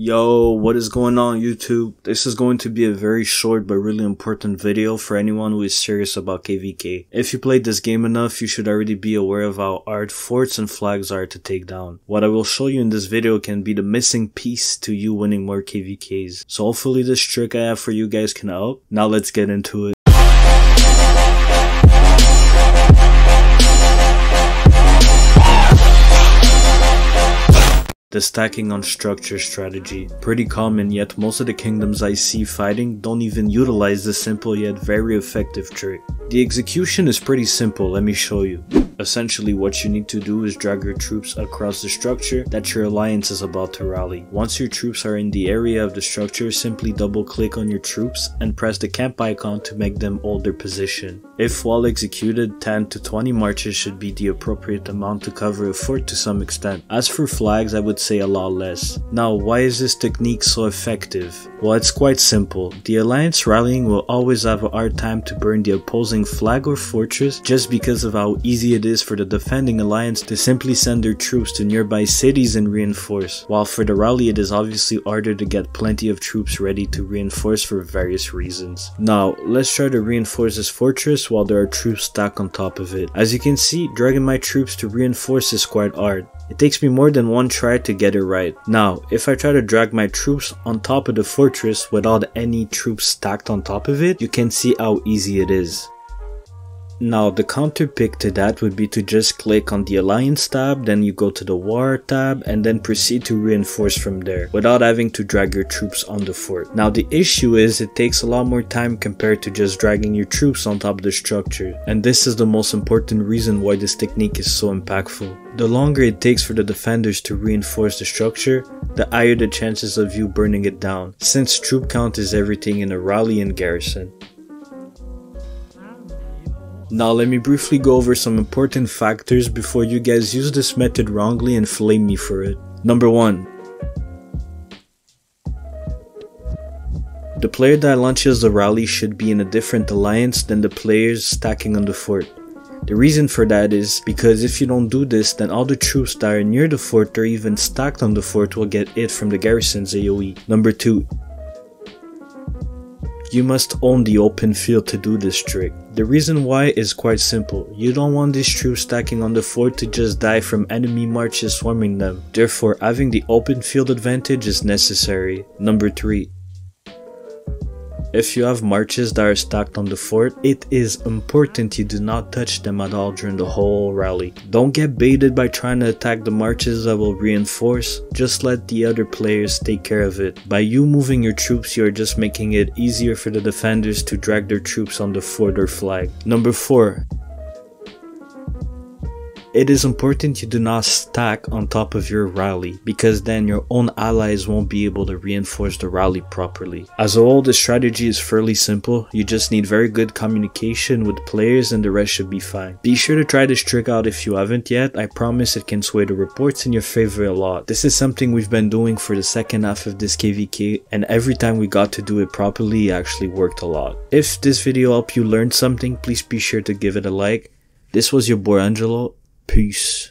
Yo, what is going on YouTube? This is going to be a very short but really important video for anyone who is serious about KVK. If you played this game enough, you should already be aware of how hard forts and flags are to take down. What I will show you in this video can be the missing piece to you winning more KVKs. So hopefully this trick I have for you guys can help. Now let's get into it. The stacking on structure strategy. Pretty common, yet most of the kingdoms I see fighting don't even utilize this simple yet very effective trick. The execution is pretty simple, let me show you. Essentially what you need to do is drag your troops across the structure that your alliance is about to rally. Once your troops are in the area of the structure, simply double click on your troops and press the camp icon to make them hold their position. If well executed, 10 to 20 marches should be the appropriate amount to cover a fort to some extent. As for flags, I would say a lot less. Now, why is this technique so effective? Well, it's quite simple. The alliance rallying will always have a hard time to burn the opposing flag or fortress just because of how easy it is for the defending alliance to simply send their troops to nearby cities and reinforce. While for the rally it is obviously harder to get plenty of troops ready to reinforce for various reasons. Now, let's try to reinforce this fortress while there are troops stacked on top of it. As you can see, dragging my troops to reinforce is quite hard. It takes me more than one try to get it right. Now, if I try to drag my troops on top of the fortress without any troops stacked on top of it, you can see how easy it is. Now, the counter pick to that would be to just click on the Alliance tab, then you go to the War tab, and then proceed to reinforce from there, without having to drag your troops on the fort. Now, the issue is it takes a lot more time compared to just dragging your troops on top of the structure, and this is the most important reason why this technique is so impactful. The longer it takes for the defenders to reinforce the structure, the higher the chances of you burning it down, since troop count is everything in a rally and garrison. Now let me briefly go over some important factors before you guys use this method wrongly and flame me for it. Number 1. The player that launches the rally should be in a different alliance than the players stacking on the fort. The reason for that is because if you don't do this, then all the troops that are near the fort or even stacked on the fort will get hit from the garrison's AoE. Number 2. You must own the open field to do this trick. The reason why is quite simple. You don't want these troops stacking on the fort to just die from enemy marches swarming them. Therefore, having the open field advantage is necessary. Number 3. If you have marches that are stacked on the fort, it is important you do not touch them at all during the whole rally. Don't get baited by trying to attack the marches that will reinforce, just let the other players take care of it. By you moving your troops, you are just making it easier for the defenders to drag their troops on the fort or flag. Number 4. It is important you do not stack on top of your rally, because then your own allies won't be able to reinforce the rally properly. As a whole, the strategy is fairly simple. You just need very good communication with players and the rest should be fine. Be sure to try this trick out if you haven't yet. I promise it can sway the reports in your favor a lot. This is something we've been doing for the second half of this KVK, and every time we got to do it properly, it actually worked a lot. If this video helped you learn something, please be sure to give it a like. This was your boy Angelo. Peace.